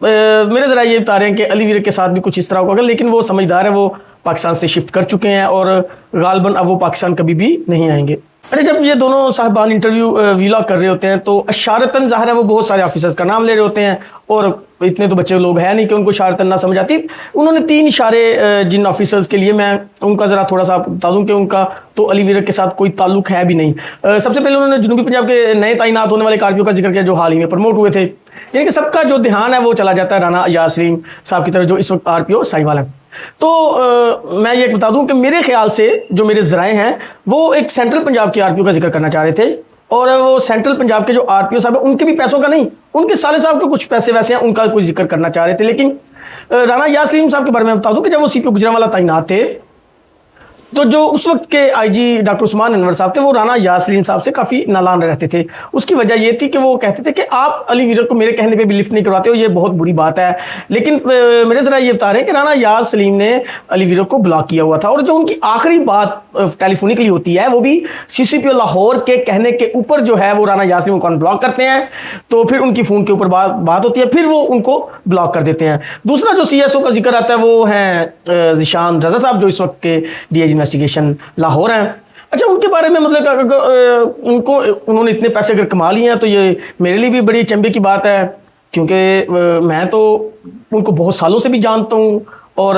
میرے ذرا یہ بتا رہے ہیں کہ علی ویرک کے ساتھ بھی کچھ اس طرح ہوگا، لیکن وہ سمجھدار ہے، وہ پاکستان سے شفٹ کر چکے ہیں اور غالباً اب وہ پاکستان کبھی بھی نہیں آئیں گے۔ اچھا، جب یہ دونوں صاحبان انٹرویو ویلاگ کر رہے ہوتے ہیں تو اشارتاً ظاہر ہے وہ بہت سارے آفیسرز کا نام لے رہے ہوتے ہیں، اور اتنے تو بچے لوگ ہیں نہیں کہ ان کو اشارتاً نہ سمجھ آتی۔ انہوں نے 3 اشارے جن آفیسرز کے لیے میں ان کا ذرا تھوڑا سا بتا دوں کہ ان کا تو علی ویرک کے ساتھ کوئی تعلق ہے بھی نہیں۔ سب سے پہلے انہوں نے جنوبی پنجاب کے نئے تعینات ہونے والے کارپیوں کا ذکر کیا جو حال ہی میں پروموٹ ہوئے تھے، یعنی کہ سب کا جو دھیان ہے وہ چلا جاتا ہے رانا ایاز سلیم صاحب کی طرف جو اس وقت RPO ساہیوال ہے۔ تو میں یہ بتا دوں کہ میرے خیال سے جو میرے ذرائع ہیں وہ ایک سینٹرل پنجاب کی RPO کا ذکر کرنا چاہ رہے تھے، اور وہ سینٹرل پنجاب کے جو RPO صاحب ہیں ان کے بھی پیسوں کا نہیں، ان کے سالے صاحب کے کچھ پیسے ویسے ہیں ان کا کوئی ذکر کرنا چاہ رہے تھے۔ لیکن رانا ایاز سلیم صاحب کے بارے میں بتا دوں کہ جب وہ CPO گجرانوالہ تعینات تھے تو جو اس وقت کے IG ڈاکٹر عثمان انور صاحب تھے وہ رانا ایاز سلیم صاحب سے کافی نالان رہتے تھے۔ اس کی وجہ یہ تھی کہ وہ کہتے تھے کہ آپ علی ویرک کو میرے کہنے پہ بھی لفٹ نہیں کرواتے ہو، یہ بہت بری بات ہے۔ لیکن میرے ذرا یہ بتا رہے ہیں کہ رانا ایاز سلیم نے علی ویرک کو بلاک کیا ہوا تھا، اور جو ان کی آخری بات ٹیلی فونکلی ہوتی ہے وہ بھی CCPO لاہور کے کہنے کے اوپر جو ہے وہ رانا ایاز سلیم کو بلاک کرتے ہیں، تو پھر ان کی فون کے اوپر بات ہوتی ہے، پھر وہ ان کو بلاک کر دیتے ہیں۔ دوسرا جو CSO کا ذکر آتا ہے وہ ہیں ذیشان رضا صاحب جو اس وقت کے DIG انویسٹیگیشن لاہور ہیں۔ اچھا، ان کے بارے میں مطلب انہوں نے اتنے پیسے اگر کما لیے ہیں تو یہ میرے لیے بھی بڑی چنبے کی بات ہے، کیونکہ میں تو ان کو بہت سالوں سے بھی جانتا ہوں، اور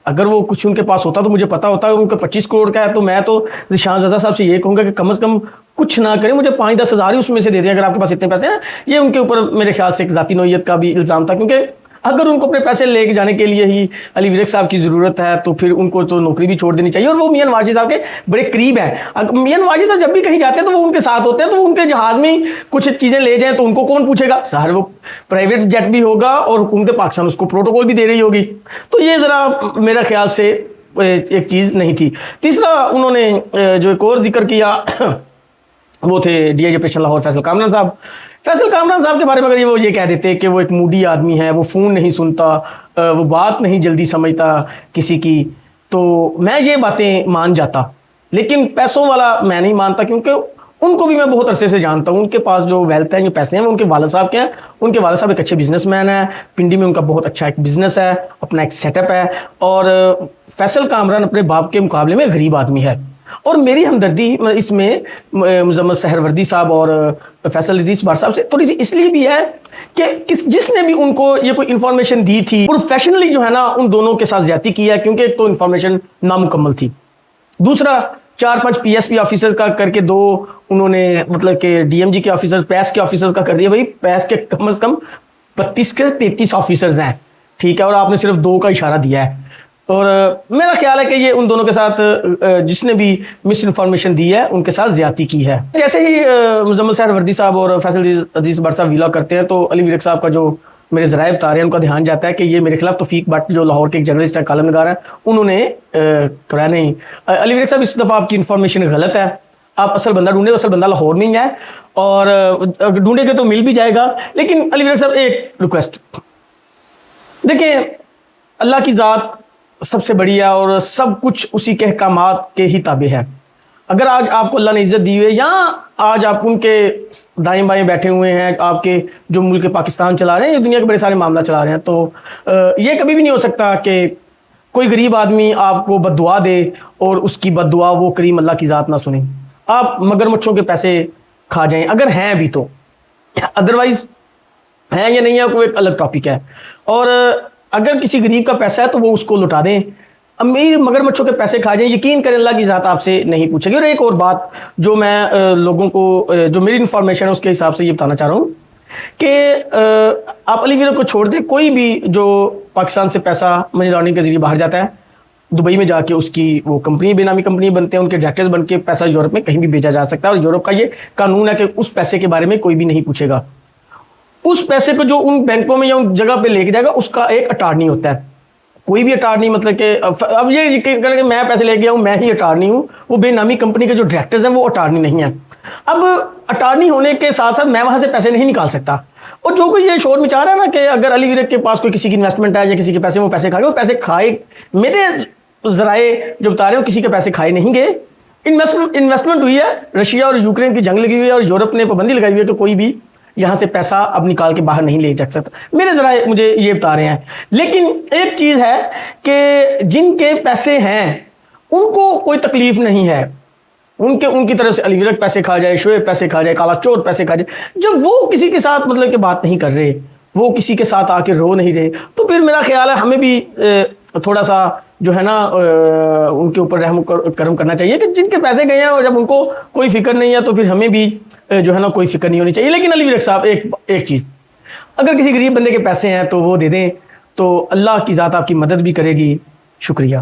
اگر وہ کچھ ان کے پاس ہوتا تو مجھے پتا ہوتا ہے ان کا 25 کروڑ کا ہے، تو میں تو ذیشان رضا صاحب سے یہ کہوں گا کہ کم از کم کچھ نہ کریں، مجھے 5-10 ہزار ہی اس میں سے دے دیں اگر آپ کے پاس اتنے پیسے ہیں۔ یہ ان کے اوپر میرے خیال سے ایک ذاتی نوعیت کا بھی الزام تھا، کیونکہ اگر ان کو اپنے پیسے لے کے جانے کے لیے ہی علی ویرک صاحب کی ضرورت ہے تو پھر ان کو تو نوکری بھی چھوڑ دینی چاہیے، اور وہ میاں نواز صاحب کے بڑے قریب ہیں۔ میاں نواز صاحب جب بھی کہیں جاتے ہیں تو وہ ان کے ساتھ ہوتے ہیں، تو ان کے جہاز میں کچھ چیزیں لے جائیں تو ان کو کون پوچھے گا؟ ظاہر وہ پرائیویٹ جیٹ بھی ہوگا اور حکومت پاکستان اس کو پروٹوکول بھی دے رہی ہوگی، تو یہ ذرا میرا خیال سے ایک چیز نہیں تھی۔ تیسرا انہوں نے جو ایک اور ذکر کیا وہ تھے DIG آپریشن لاہور فیصل کامران صاحب۔ فیصل کامران صاحب کے بارے میں اگر وہ یہ کہہ دیتے کہ وہ ایک موڈی آدمی ہے، وہ فون نہیں سنتا، وہ بات نہیں جلدی سمجھتا کسی کی، تو میں یہ باتیں مان جاتا، لیکن پیسوں والا میں نہیں مانتا، کیونکہ ان کو بھی میں بہت عرصے سے جانتا ہوں۔ ان کے پاس جو ویلتھ ہے، جو پیسے ہیں، وہ ان کے والد صاحب کے ہیں۔ ان کے والد صاحب ایک اچھے بزنس مین ہیں، پنڈی میں ان کا بہت اچھا ایک بزنس ہے، اپنا ایک سیٹ اپ ہے، اور فیصل کامران اپنے باپ کے مقابلے میں غریب آدمی ہے۔ اور میری ہمدردی اس میں مزمل سہروردی صاحب اور فیصل ادریس بٹ صاحب سے تھوڑی سی اس لیے بھی ہے کہ جس نے بھی ان کو یہ کوئی انفارمیشن دی تھی پروفیشنلی جو ہے نا ان دونوں کے ساتھ زیادتی کی ہے، کیونکہ ایک تو انفارمیشن نامکمل تھی، دوسرا 4-5 PSP آفیسر کا کر کے 2 انہوں نے مطلب کہ DMG کے آفیسر، پیس کے آفیسر کا کر دیا۔ بھائی پیس کے کم از کم 32 سے 33 آفیسرز ہیں، ٹھیک ہے، اور آپ نے صرف 2 کا اشارہ دیا ہے۔ اور میرا خیال ہے کہ یہ ان دونوں کے ساتھ جس نے بھی مس انفارمیشن دی ہے ان کے ساتھ زیادتی کی ہے۔ جیسے ہی مزمل سہروردی صاحب اور فیصل ادریس بٹ صاحب ویلاگ کرتے ہیں تو علی ویرک صاحب کا جو میرے ذرائع بتا رہے ہیں ان کا دھیان جاتا ہے کہ یہ میرے خلاف توفیق بٹ جو لاہور کے ایک جرنلسٹ ہے، کالم نگار ہیں، انہوں نے کرایا نہیں۔ علی ویرک صاحب اس دفعہ آپ کی انفارمیشن غلط ہے، آپ اصل بندہ ڈھونڈے، اصل بندہ لاہور نہیں ہے، اور ڈھونڈے گے تو مل بھی جائے گا۔ لیکن علی ویرک صاحب ایک ریکویسٹ دیکھیں، اللہ کی ذات سب سے بڑی ہے اور سب کچھ اسی کے احکامات کے ہی تابع ہے۔ اگر آج آپ کو اللہ نے عزت دی ہوئی ہے، یا آج آپ ان کے دائیں بائیں بیٹھے ہوئے ہیں، آپ کے جو ملک پاکستان چلا رہے ہیں، یہ دنیا کے بڑے سارے معاملہ چلا رہے ہیں، تو یہ کبھی بھی نہیں ہو سکتا کہ کوئی غریب آدمی آپ کو بد دعا دے اور اس کی بد دعا وہ کریم اللہ کی ذات نہ سنے۔ آپ مگر مچھوں کے پیسے کھا جائیں اگر ہیں بھی تو، ادروائز ہیں یا نہیں ہے کوئی ایک الگ ٹاپک ہے۔ اور اگر کسی غریب کا پیسہ ہے تو وہ اس کو لٹا دیں، امیر مگر مچھوں کے پیسے کھا جائیں، یقین کریں اللہ کی ذات آپ سے نہیں پوچھے گی۔ اور ایک اور بات جو میں لوگوں کو جو میری انفارمیشن ہے اس کے حساب سے یہ بتانا چاہ رہا ہوں کہ آپ علی ویرک کو چھوڑ دیں، کوئی بھی جو پاکستان سے پیسہ منی لانڈرنگ کے ذریعے باہر جاتا ہے، دبئی میں جا کے اس کی وہ کمپنی بے نامی کمپنی بنتے ہیں، ان کے ڈائریکٹرز بن کے پیسہ یورپ میں کہیں بھی بھیجا جا سکتا ہے، اور یورپ کا یہ قانون ہے کہ اس پیسے کے بارے میں کوئی بھی نہیں پوچھے گا۔ اس پیسے کو جو ان بینکوں میں یا ان جگہ پہ لے کے جائے گا اس کا ایک اٹارنی ہوتا ہے، کوئی بھی اٹارنی، مطلب کہ اب یہ کہیں کہ میں پیسے لے گیا ہوں میں ہی اٹارنی ہوں، وہ بے نامی کمپنی کے جو ڈائریکٹرز ہیں وہ اٹارنی نہیں ہیں۔ اب اٹارنی ہونے کے ساتھ ساتھ میں وہاں سے پیسے نہیں نکال سکتا، اور جو کوئی یہ شور مچا رہا ہے نا کہ اگر علی ویرک کے پاس کوئی کسی کی انویسٹمنٹ ہے یا کسی کے پیسے وہ پیسے کھائے گے، وہ پیسے کھائے، میرے ذرائع جو بتا رہے ہو کسی کے پیسے کھائے نہیں گئے، انویسٹمنٹ ہوئی ہے، رشیا اور یوکرین کی جنگ لگی ہوئی ہے اور یورپ نے پابندی لگائی ہوئی ہے کہ کوئی بھی یہاں سے پیسہ اب نکال کے باہر نہیں لے جا سکتا. میرے ذرائع مجھے یہ بتا رہے ہیں. لیکن ایک چیز ہے کہ جن کے پیسے ہیں ان کو کوئی تکلیف نہیں ہے. ان کی طرف سے علی ورق پیسے کھا جائے, شعیب پیسے کھا جائے, کالا چور پیسے کھا جائے, جب وہ کسی کے ساتھ مطلب کہ بات نہیں کر رہے, وہ کسی کے ساتھ آ کے رو نہیں رہے, تو پھر میرا خیال ہے ہمیں بھی تھوڑا سا جو ہے نا ان کے اوپر رحم و کرم کرنا چاہیے کہ جن کے پیسے گئے ہیں اور جب ان کو کوئی فکر نہیں ہے تو پھر ہمیں بھی جو ہے نا کوئی فکر نہیں ہونی چاہیے. لیکن علی ورق صاحب ایک چیز, اگر کسی غریب بندے کے پیسے ہیں تو وہ دے دیں, تو اللہ کی ذات آپ کی مدد بھی کرے گی. شکریہ.